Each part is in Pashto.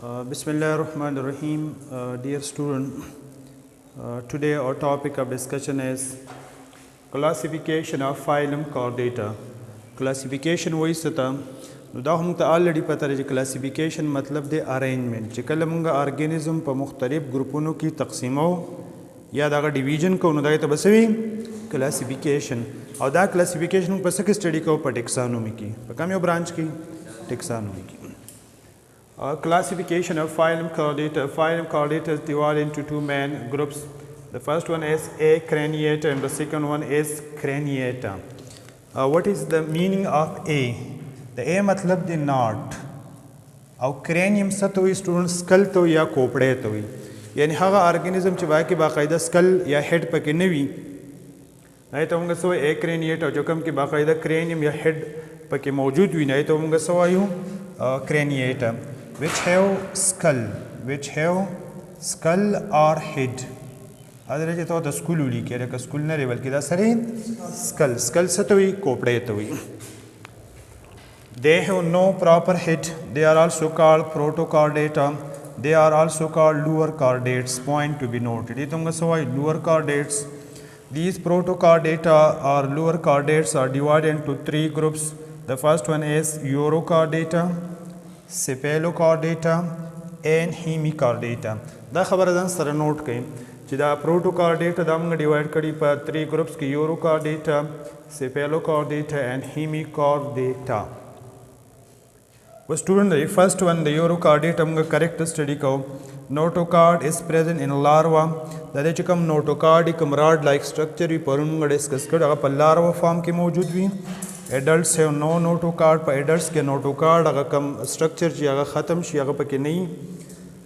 Bismillahirrahmanirrahim. Dear student, today our topic of discussion is classification of phylum chordata. Classification वही सता दा हम तो ऑलरेडी पता है classification मतलब दे arrangement چې کله موږ organism په مختلف ग्रुपونو کې تقسیمو یا دا division کو نو دا ته بسوي classification او دا classification په څه کې study کو په taxonomy کې په کوم یو branch کې taxonomy کې. Classification of phylum chordata. Phylum chordata is divided into two main groups. The first one is Acraniata and the second one is Craniata. What is the meaning of A? The A matlab the knot. Our cranium satoi student skull to ya kopde to. Yani haga organism च वाके बाकायदा skull या head पके नवी. नहीं तो उनका सो Acraniata जो कम के बाकायदा cranium या head पके मौजूद हुई नहीं तो उनका सो आयु Craniata. Which have skull or head. Other जो तो स्कूल उली के रे का स्कूल न रे बल्कि दा सरे skull से तो ही कोपड़े तो ही. They have no proper head. They are also called protochordata. They are also called lower chordates. Point to be noted. ये तुमको Sawai lower chordates. These protochordata or lower chordates are divided into three groups. The first one is urochordata, cephalochordata and hemichordata. دا خبر دان سره نوٹ کئ چې دا protochordata دا موږ ډیوایډ کړي په 3 groups کې urochordata, cephalochordata and hemichordata. Student the first one the urochordata موږ correct study کو. Notochord is present in larva. دا چې کوم notochord کوم rod like structure وی پرون موږ ډسکس کړو هغه په larva form کې موجود وي. Adults have no notochord. पर adults के notochord अगर कम structure जी अगर ख़त्म शी अगर पके नहीं.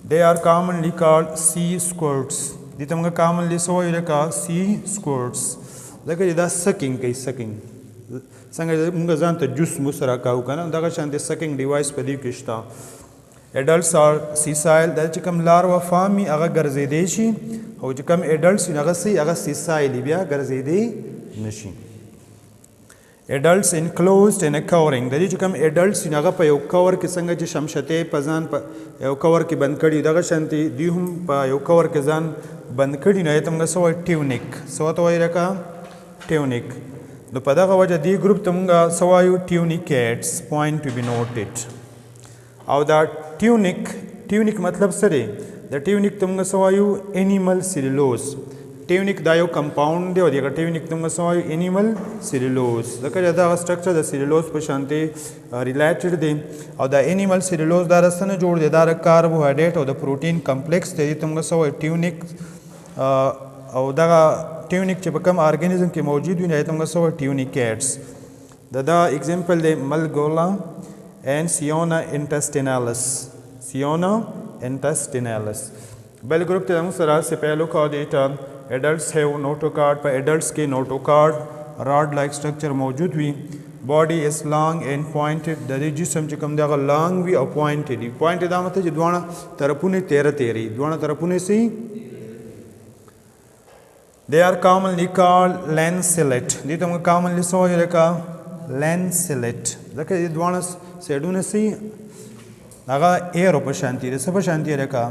They are commonly called sea squirts. दिता मुझे commonly सो ये का sea squirts. लेकिन ये दा sucking कई sucking. संगे मुझे जानते juice मुसरा का हुआ ना दागा शांति sucking device पर दी किश्ता. Adults are sessile. दा चिकम larva form में अगर गर्जेदेशी हो चिकम adults अगर सी अगर sessile लिबिया गर्जेदे नशी. Adults enclosed in a covering. د دې چې کوم adults هغه په یو کور کې څنګه چې شمشته پزان په یو کور کې بند کړي دغه شانتي دی هم په یو کور کې ځان بند کړي نه ته موږ سوې ټیونیک سو ته وایي راکا ټیونیک نو په دغه وجه دی ګروپ ته موږ سوایو ټیونیکټس پوینټ ټو بی نوټډ او دا ټیونیک مطلب څه دی د ټیونیک ته موږ سوایو انیمل سیلولوز ټیونیک دا یو کمپاوند دی او دغه ټیونیک ته موږ سوایو انیمل سیلولوز ځکه دا سټرکچر د سیلولوز په شانتي ریلیټډ دی او دا انیمل سیلولوز دا رسنه جوړ دی دا کاربوهایډریټ او د پروتین کمپلیکس دی ته موږ سوایو ټیونیک او دا ټیونیک چې په کوم ارګانیزم کې موجود وي نه ته موږ سوایو ټیونیکټس دا اگزامپل دی ملګولا and Siona intestinalis. بل ग्रुप ته موږ سره cephalochordata. Adults have notochord. पर adults के notochord rod like structure मौजूद हुई. Body is long and pointed. The जिसम چې کوم دا long وی او pointed وی. Pointed دا مطلب چې دوانه طرفونه تیری دوانه طرفونه سي. They are commonly called lanceolate. دې ته موږ commonly سو یې کا lanceolate. ځکه دوانه سیډونه سي هغه ایرو په شانتي ده سبا شانتي رکا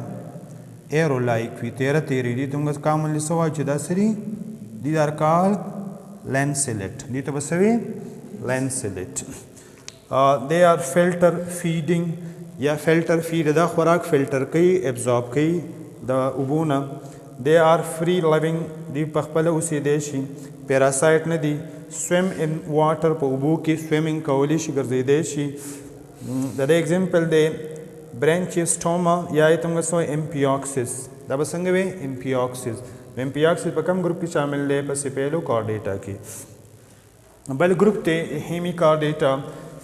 aero like we teri di tunga commonly so vachu da siri these are called lanceolate di to basavi lanceolate. They are filter feeding ya filter feed da khorak filter kai absorb kai da ubuna. They are free living di pakhpala usi deshi parasite na di swim in water pa ubu ki swimming kawli shi garzeide shi. The example de branchiostoma या तुमको सो एम्पियोक्सिस दा बसंगे वे एम्पियोक्सिस पर कम ग्रुप की शामिल ले पर cephalochordata की. बल ग्रुप ते hemichordata.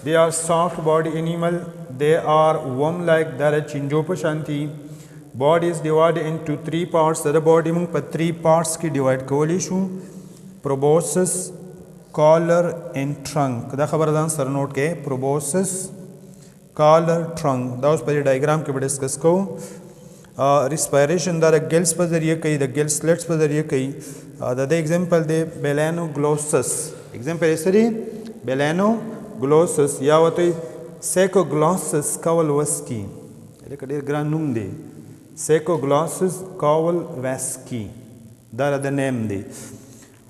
They are soft body animal. They are worm like दर चिंजो पर शांति. Body is divided into 3 parts. The body मुंग पर 3 parts की डिवाइड कोली शू proboscis, collar and trunk. दा खबर दान सर नोट के proboscis, collar, trunk. दा उस पर डायग्राम के बड़े डिस्कस को. respiration दा गिल्स पर जरिए कई द गिल स्लिट्स पर जरिए कई the example they belanoglossus. Example ऐसे belanoglossus या होते Sacroglossus kowalowski. لکه ډېر ګران نوم دی سیکوګلاسس کوولوسکي دا د نیم دی.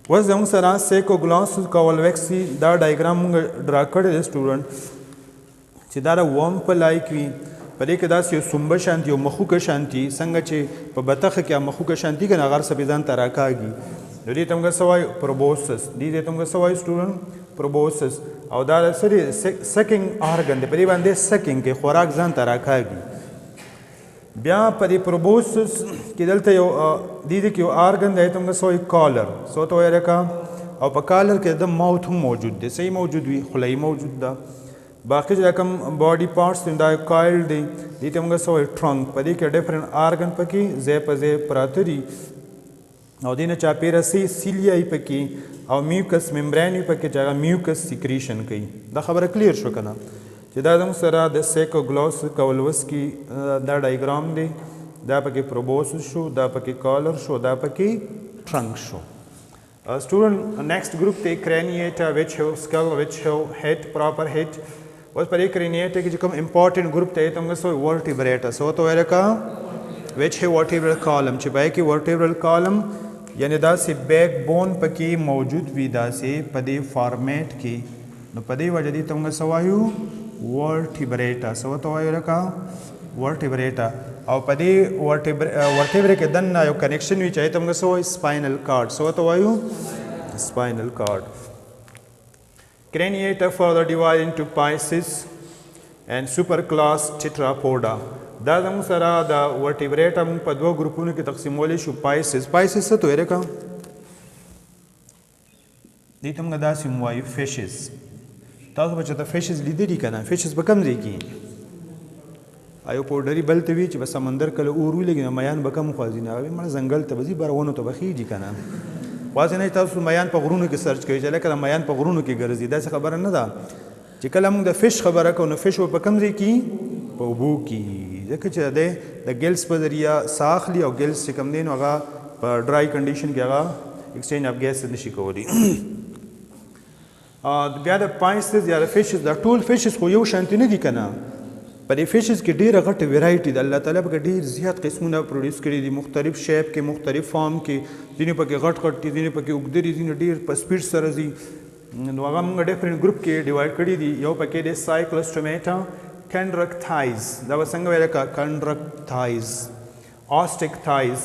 اوس زموږ سره سیکوګلاسس کوولوسکي دا ډایګرام موږ ډرا کړی دی سټوډنټ چې دا د ورم په لایک وي. په دې کې داسې یو سومبه شانتي یو مخوکه شانتي څنګه چې په بطخه کې مخوکه شانتي که نه هغه سپې ځان ته راکاږي نو دې ته موږ څه وایو پروبوسس. دې ته موږ څه وایو سټوډنټ پروبوسس. او دا څه دی سکنګ آرګن دی په دې باندې سکنګ کې خوراک ځان ته راکاږي. بیا په دې پروبوسس کې دلته یو دې کې یو آرګن دی ته موږ څه وایو کالر. څه ته وایي لکه او په کالر کې د ماوت هم موجود دی صحیح موجود وي خولۍ موجود ده. باقي چې کوم باډي پارټس دي دا کایل دی دې ته موږ څه وایو ټرنک. په دې کې ډفرنٹ آرګن پکې ځای په ځای پراته دي او دې نه چاپېره سیلیا یې پکې او میوکس ممبرین یې پکې چې هغه میوکس سیکریشن کوي. دا خبره کلیر شو که نه چې دا زموږ سره د سیکوګلاسس کوولوسکي دا ډایګرام دی. دا پکې پروبوسس شو دا پکې کالر شو دا پکې ټرنک شو. Student, next group the craniata which have skull which have head proper head. اوس په دې craniata کې چې کوم important group ته ته موږ سوې vertebrata. سو ته وایي لکه which have vertebral column چې پای کې vertebral column یعنی داسې بیک بون پکې موجود وي داسې په دې فارمیټ کې نو په دې وجه دې ته موږ څه وایو vertebrata. سو ته وایو لکه vertebrata. او په دې ورټیبرې کې دننه یو کنیکشن وي چې ته موږ څه وایو سپاینل کارډ. څه ورته وایو سپاینل کارډ. Craniata further divide into pieces and superclass tetrapoda. دا زموږ سره د ورټیبریټا موږ په دوه ګروپونو کې تقسیمولی شو. پایسز پایسز څه ته وایي لکه دې ته موږ داسې وایو فیشز. تاسو به چېرته فیشز لیدلي که نه فیشز په کوم ځای کې ایو پوډري بل ته وي چې په سمندر کله اور ولګي نو میان به کم خوځي نه هغوی مړه ځنګل ته به ځي بره ونو ته به خیږي که نه واسې نه تاسو میان په غرونو کې سرچ کوئ چې لکه د میان په غرونو کې ګرځي داسې خبره نه ده چې کله موږ د فش خبره کوو نو فش به په کوم ځای کې په اوبو کې ځکه چې دی د ګیلس په ذریعه ساه اخلي او ګیلس چې کوم دی نو هغه په ډرای کنډیشن کې هغه ایکسچینج اف ګیسز نشي کولی. بیا د پایسز یا د فشز دا ټول فشز خو یو شانتي نه دي که نه په دې فشز کې ډېره غټه ویرایټي ده. الله تعالی پکې ډېر زیات قسمونه پروډیوس کړي دي مختلف شیپ کې مختلف فارم کې. ځینې پکې غټ غټ دي ځینې پکې اوږده دي ځینې ډېر په سپیډ سره ځي نو هغه موږ ډفرنټ ګروپ کې ډیوایډ کړي دي. یو پکې دی سایکلوسټومیټا کنډرکټایز. دا به څنګه ویل لکه کنډرکټایز اوسټیکټایز.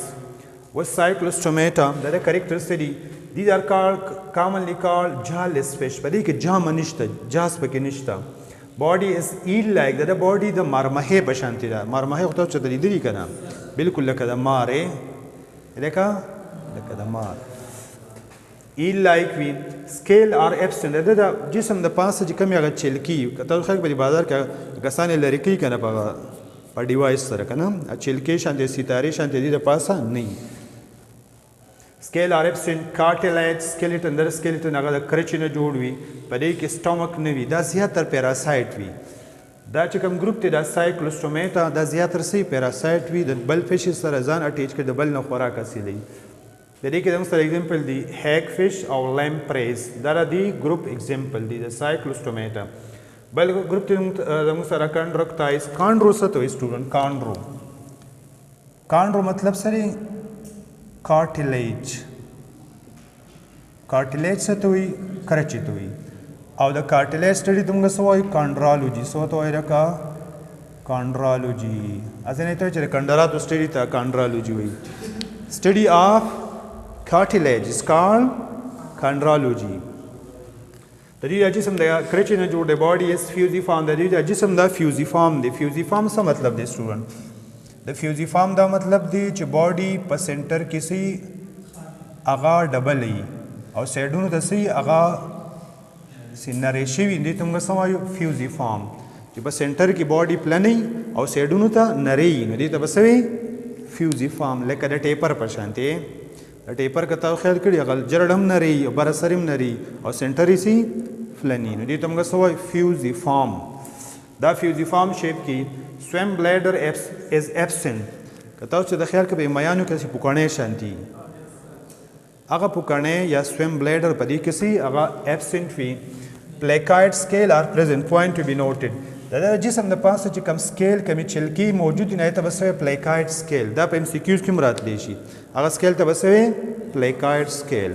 و سایکلوسټومیټا دا د کریکټرز څه دي These are commonly called jawless fish. په دې کې جامه نشته جاس پکې نشته. باډي از eel like دا د باډي د مرمهې په شانتي ده. مرمهې خو تاسو ته لیدلي که نه بلکل لکه د مارې لکه د مار eel like وي. scale are absent. د جسم د پاسه چې کوم هغه چلکي که تاسو خلک په بازار کې کسان یې لرې کوي که نه په ډیوایس سره که نه چلکې شانتې ستارې شانتې دي د پاسه نه وي. Scale are absent. Cartilage skeleton در skeleton هغه د کرچې نه جوړ وي په دې کې سټمک نه وي دا زیاتر پیراسایټ وي. دا چې کوم ګروپ دی دا سایکلوسټومیټا دا زیاتر څه پیراسایټ وي د بل فشز سره ځان اټیچ کړي د بل نه خوراک حاصلوي. د دې کې زموږ سره اګزامپل دی هیګ فش او لیمپریز دا د دې ګروپ اګزامپل دی د سایکلوسټومیټا. بل ګروپ دی زموږ سره کنډرکټایز. کانډرو څه ته وایي سټوډنټ کانډرو مطلب سره cartilage. cartilage څه ته وایي کرچې ته وایي او د cartilage سټډي ته موږ څه وایو کانډرالوجي. څه ته وایي لکه کانډرالوجي. هسې نه ته وایي چې د کندراتو سټډي ته کانډرالوجي وایي. study of cartilage is called chondrology. د دې جسم د کرچې نه جوړ دی باډي از فیوزیفارم. د دې جسم دا فیوزیفارم دی. فیوزیفارم څه مطلب دی سټوډنټ د فیوزیفارم دا مطلب دی چې باډي په سنټر کې سي هغه ډبل وي او سایډونو ته سي هغه سینارې شوي دې ته موږ څه وایو فیوزیفارم چې په سنټر کې باډي پلنې او سایډونو ته نرۍ نو دې ته به څه وي فیوزیفارم. لکه د ټیپر په شانتې د ټیپر که تاسو خیال کړي هغه جرړ هم نرۍ او بره سر هم نرۍ او سنټر یې سي فلني نو دې ته موږ څه وایو فیوزیفارم. دا فیوزیفارم شیپ کې swim bladder is absent. که تاسو چې د خیال کې به میانو کې پوکڼې شانتي هغه پوکڼې یا swim bladder په دې کې سي هغه absent وي. placoid scale are present. point to be noted. دا جسم د پاسه چې کم سکیل کمی چلکی موجود دی نه ته بس پلیکایډ سکیل دا په ام سی کیوز کې راتلی شي هغه سکیل ته بس پلیکایډ سکیل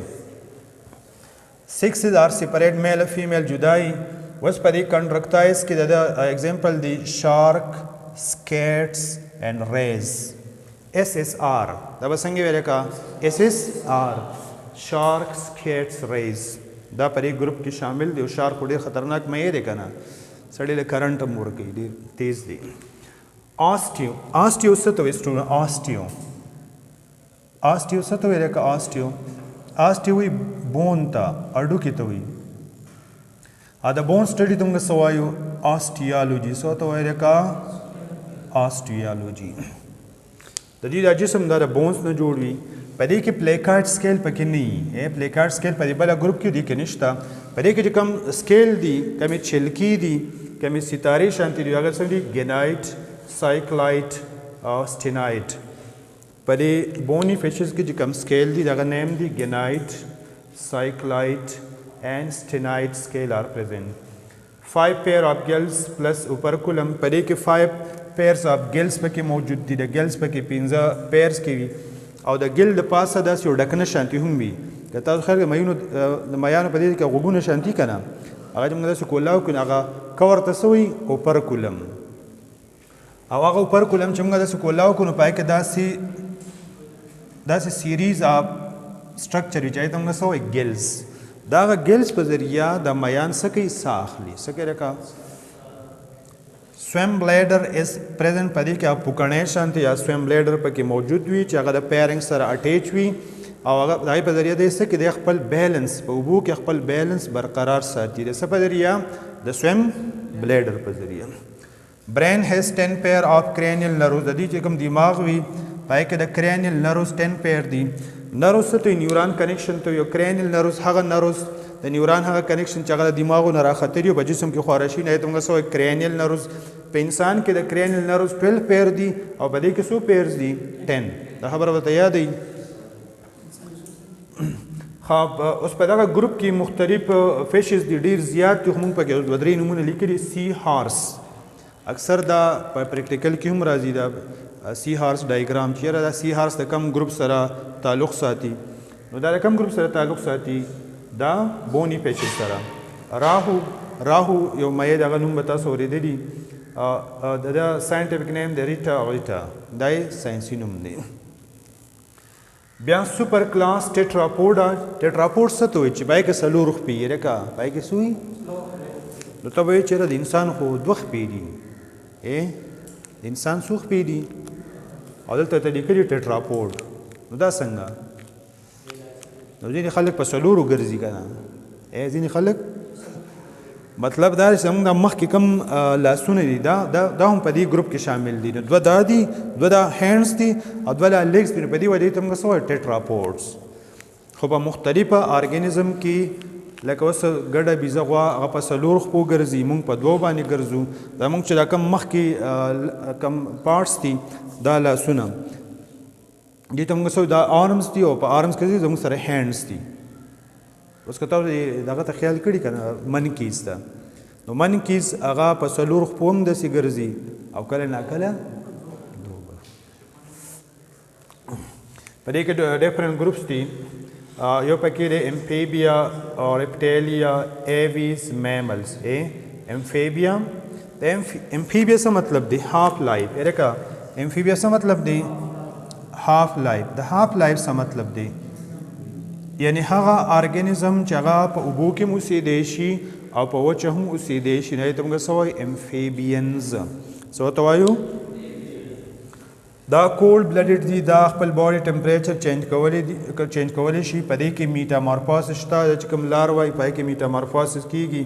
سیکسز آر سیپریټ میل او فیمیل جدای وس په دې کنډرکټایز کې د ایگزامپل دی شارک سکیټس اینڈ ریز ایس ایس آر دا به څنګه ویل کا ایس ایس آر شارک سکیټس ریز دا په دې ګروپ کې شامل دی او شارک ډېر خطرناک مې دی کنه سړی له کرنٹ هم ورکوي ډېر تیز دی آسټیو څه ته وایي سټوډنټ آسټیو څه ته وایي لکه آسټیو وایي بون ته هډوکي ته وایي د بون سټډي ته موږ څه وایو آسټیالوجي څه ته وایي لکه آسټیالوجي د دې دا جسم دا د بونس نه جوړ وي په دې کې پلیکارډ سکیل پکې نه وي پلیکارډ سکیل په دې بله ګروپ کې دی کې نشته په دې کې چې کوم سکیل دي کمې چلکي دي کمې ستارې شانتي دي هغه څه دي ګینایټ سایکلایټ او سټینایټ په دې بونی فیشز کې چې کوم سکیل دي دغه نیم دي ګینایټ سایکلایټ and stenite scale are present. 5 pair of gills plus operculum په دې کې 5 pairs of gills پکې موجود دي د gills پکې 15 pairs کې وي او د ګل د پاسه داسې یو ډکنه شانتي هم وي که تاسو خیر د میانو په دې کې غوږونه شانتي که نه هغه چې موږ داسې کولاو کړو هغه کور ته څه وایي اوپرکولم او هغه اوپرکولم چې موږ داسې کولاو کړو نو په هغې کې داسې سیریز آف سټرکچر وي چې هغې ته موږ څه وایي ګلز دا هغه ګلز په ذریعه د میان څه کوي ساه اخلي څه کوي لکه سویم بلیډر از پریزنټ په دې کې پوکڼې شانتي یا سویم بلیډر پکې موجود وي چې هغه د پیرنګ سره اټیچ وي او هغه د هغې په ذریعه دی څه کې دی خپل بیلنس په اوبو کې خپل بیلنس برقرار ساتي د څه په ذریعه د سویم بلیډر په ذریعه برین هیز 10 پیر آف کرینیل نروز د دې چې کوم دماغ وي په هغې کې د کرینیل نروز 10 پیر دي نروز څه ته نیوران کنیکشن ته یو کرینیل نروز هغه نروز د نیوران هغه کنیکشن چې هغه د دماغو نه راختري او په جسم کې خواره شي نه یې ته موږ څه وایي کرینیل نروز په انسان کې د کرینیل نروز 12 پیر دي او په دې کې څو پیرز دي 10 دا خبره ورته یاد وي اوس په دغه ګروپ کې مختلف فیشز دي ډېر زیات دي خو موږ پکې دوه درې نومونه لیکلي سی هارس اکثر دا په پریکټیکل کې هم راځي دا سی هارس ډایګرام چیرې دا سی هارس د کم ګروپ سره تعلق ساتي نو دا د کم ګروپ سره تعلق ساتي دا بونی فیشز سره راهو یو مې دغه نوم به تاسو اورېدلي د ساینټیفیک نیم د ریټا دا یې ساینسي نوم دی بیا سپر کلاس ټیټراپوډ څه ته وایي چې پای کې څلور خپې یې لکه پای کې څه وي نو ته به وایي چېرې د انسان خو دوه خپې دي د انسان څو خپې دي او دلته ته لیکلي ټیټراپوډ نو دا څنګه نو ځینې خلک په څلورو ګرځي که نه ځینې خلک مطلب دا چې زموږ د مخکې کوم لاسونه دي دا هم په دې ګروپ کې شامل دي نو دوه دا دي دوه دا هینډز دي او دوه دا لیګز دي نو په دې وجې ته موږ څه وایو ټیټراپوډز خو په مختلفه ارګانیزم کې لکه اوس ګډه بیزه غوا هغه په څلور خپو ګرځي موږ په دوو باندې ګرځو دا موږ چې دا کم مخکې کم پارټس دي دا لاسونه دې ته موږ څه دا آرمز دي او په آرمز کې زموږ سره هینډز دي اوس که تاسو دغه ته خیال کړي که نه منکیز ته نو منکیز هغه په څلور خپو هم داسې ګرځي او کله ناکله په دې کې ډفرنټ ګروپس دي یو پکې دی امفیبیا او ریپټیلیا ایویز میملز امفیبیا امفیبیا څه مطلب دی هاف لایف لکه امفیبیا څه مطلب دی هاف لایف د هاف لایف څه مطلب دی یعنی هغه ارګانیزم چې هغه په اوبو کې هم اوسېدی شي او په وچه هم اوسېدی شي نه یې ته موږ څه وایو امفیبینز څه ورته وایو دا کولډ بلډډ دي دا خپل باډي ټمپریچر چینج کولی شي په دې کې میټامورفوسس شته چې کوم لاروا وایي په هغې کې میټامورفوسس کېږي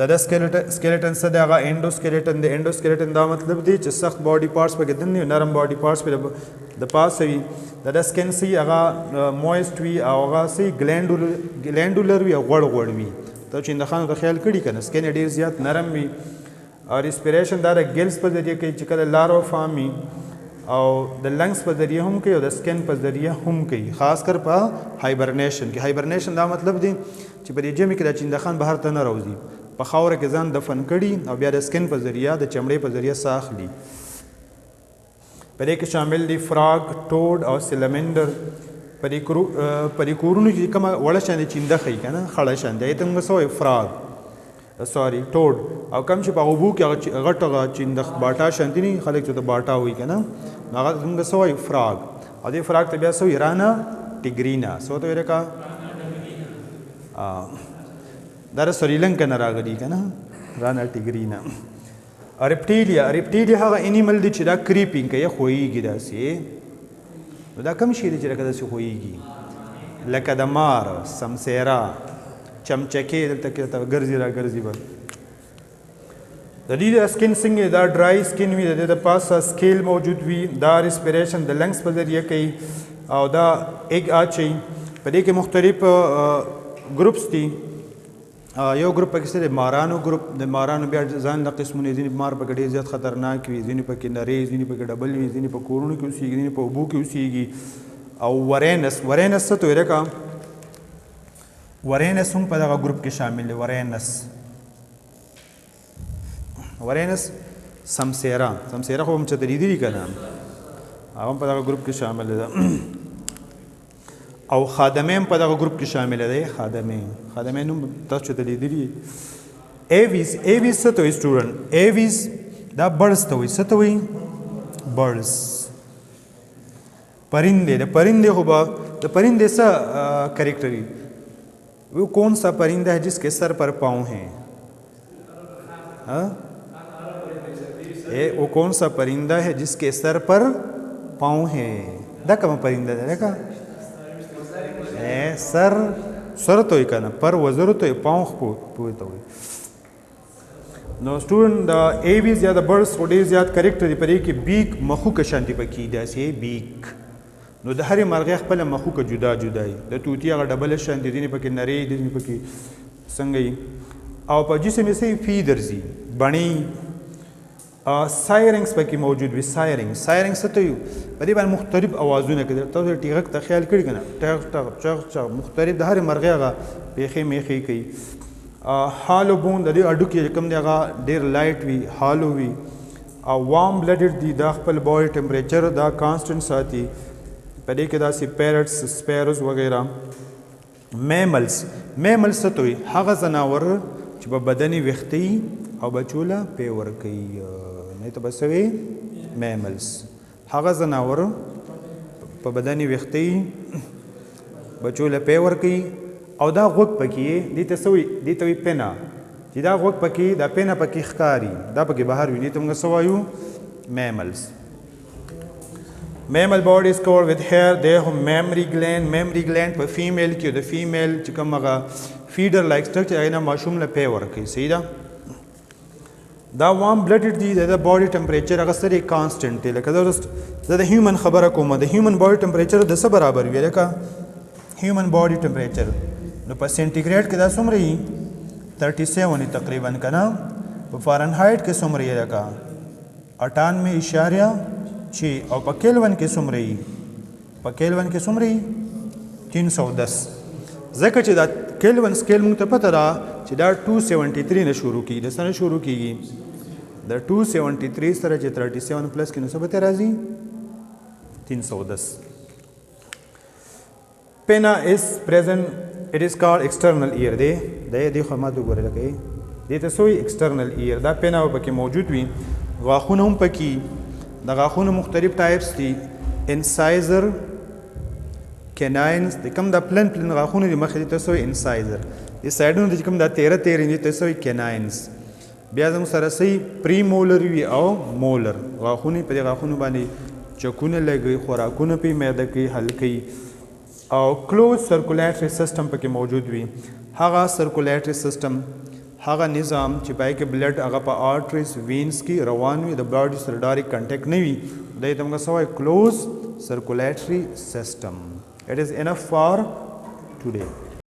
دا د سکیلټن څه دی هغه انډوسکیلټن دی انډوسکیلټن دا مطلب دی چې سخت باډي پارټس پکې دننه وي نرم باډي پارټس پې د پاسه وي د سکن څه وي هغه مویسټ وي او هغه څه ګلینډولر وي او غوړ وي ته چې اندخانو ته خیال کړي که نه سکن یې ډېر زیات نرم وي او ریسپریشن دا د ګلز په ذریعه کوي چې کله لاروا فارم وي او د لنګس په ذریعه هم کوي او د سکن په ذریعه هم کوي خاص کر په هایبرنیشن کې هایبرنیشن دا مطلب دی چې په دې ژمي کې د چندخان بهر ته نه راوځي په خاوره کې ځان دفن کړي او بیا د سکن په ذریعه د چمړې په ذریعه ساه اخلي. په دې کې شامل دي فراګ، ټوډ او سلمنډر. په دې کورونو کې کومه وړه شانې چینده ښیي که نه، خړه شانې، هغې ته موږ څه وایو؟ فراګ، سوري ټوډ. او کم چې په اوبو کې هغه غټ هغه چینده باټا شانتي نه خلک چې ته باټا وایي که نه، نو هغه موږ څه وایو؟ فراګ. او دې فراګ ته بیا څه وایي؟ رانا ټیګرینا. څه ورته وایي لکه دا د سریلنکا نه راغلي که نه، رانا ټیګرینا. ریپټیلیا هغه انیمل دی چې دا کریپینګ کوي، ښویېږي داسې. نو دا کوم شی دی چې لکه داسې ښویېږي؟ لکه د مار، سمسیرا، چمچکې دلته کې ته ګرځي را ګرځي به. د دې د سکن څنګه دا ډرای سکن وي، د دې د پاسه سکیل موجود وي، دا ریسپیریشن د لنګس په ذریعه کوي او دا ایګ اچوي. په دې کې مختلف ګروپس دي. یو ګروپ پکې څه دی؟ مارانو ګروپ. د مارانو بیا ځان له قسمونه، ځینې مار پکې ډېر زیات خطرناک وي، ځینې پکې نرۍ، ځینې پکې ډبل وي، ځینې په کورونو کې اوسېږي، ځینې په اوبو کې اوسېږي. او ورینس څه ته وایي لکه ورینس هم په دغه ګروپ کې شامل دی. ورینس سمسیرا خو هم چېرته لیدلي که نه، هغه هم په دغه ګروپ کې شامل ده. او خادمې هم په دغه ګروپ کې شامل دی. خادمې نوم تاسو چېرته لیدلي؟ ایویز څه ته وایي سټوډنټ؟ ایویز دا برډز ته وایي. څه ته وایي؟ برډز. پرندے، د پرندے خو به د پرندے څه کریکٹر وي؟ وہ کون سا پرندہ ہے جس کے سر پر پاؤں ہیں؟ وہ کون سا پرندہ ہے جس کے سر پر پاؤں ہیں؟ دا کوم پرندہ دی لکه سر ته وایي که نه، پر وزرو ته وایي، پاؤں پورې ته وایي. نو سټوډنټ د ایویز یا د برډز خو ډېر زیات کریکټر دی. په دې کې بیک مخوکه شانتې پکې داسې بیک. نو د هرې مرغۍ خپله مخوکه جدا وي. د طوطي هغه ډبله شانتې، ځینې پکې نرۍ، ځینې پکې څنګه وي. او په جسم یې څه وي؟ فیدرز وي، بڼې. سایرنګس پکې موجود وي. سایرنګ څه ته وایو؟ په دې باندې مختلف اوازونه کوي. تاسو ټیغک ته خیال کړي که نه؟ ټغ ټغ چغ چغ، مختلف د هرې مرغۍ هغه پیښې میښې کوي. هالو بون د دې هډوکي کوم دی هغه ډېر لایټ وي، هالو وي. او وارم بلډډ دي، دا خپل باډي ټمپریچر دا کانسټنټ ساتي. په دې کې داسې پیرټس، سپیروز وغیره. میملز څه ته وایي؟ هغه ځناور چې په بدني ویښته او بچو له پی ورکوي، نه ته به څه وایي؟ میملز. هغه ځناور په بدني ویښته بچو له پی ورکوي. او دا غوږ پکې دې ته څه وایي؟ دې ته وایي پنه. چې دا غوږ پکې دا پنه پکې ښکاري، دا پکې بهر وي، دې ته موږ څه وایو؟ میملز. میمل باډي از کورډ وذ هیر. دی هم میمري ګلینډ په فیمیل کې د فیمیل چې کوم هغه فیډر لایک سټرکچر هغې نه ماشوم له پی ورکوي. صحیح ده. دا وارم بلډډ دي، د باډي ټمپریچر هغه سره کانسټنټ دی. لکه زه د هیومن خبره کوم، د هیومن باډي ټمپریچر د څه برابر وي؟ لکه هیومن باډي ټمپریچر نو په سینټیګریډ کې دا څومره وي؟ 37 تقریبا که نه. په فارنهایټ کې څومره یې؟ لکه 98.6. او په کیلون کې څومره وي؟ په کیلون کې څومره وي؟ 310. ځکه چې دا کیلون سکیل موږ ته پته ده چې دا 273 نه شروع کېږي. د څه نه شروع کېږي؟ د 273 سره چې 37 پلس کې نو څه به ته راځي؟ 310. Pinna is present. It is called external ear. دې خو ما ته وګورئ لکه دې ته څه وایي؟ external ear. دا پنه پکې موجود وي. غاښونه هم پکې، د غاښونو مختلف ټایپس دي. انسایزر، کیناینز، د کوم دا پلن غاښونه دي مخې دې ته څه وایي؟ انسایزر. د سایډونو د کوم دا تیره دي ته څه وایي؟ کیناینز. بیا زموږ سره څه پری مولر وي او مولر غاښونه. په دې غاښونو باندې چکونه لګوي، خوراکونه پې معده کوي، حل کوي. او کلوز سرکولیټري سیسټم پکې موجود وي. هغه سرکولیټري سیسټم، هغه نظام چې پای کې بلډ هغه په آرټریز وینز کې روان وي، د باډي سره ډایرکټ کنټیکټ نه وي، دې ته موږ څه وایو؟ کلوز سرکولیټري سیسټم. It is enough for today.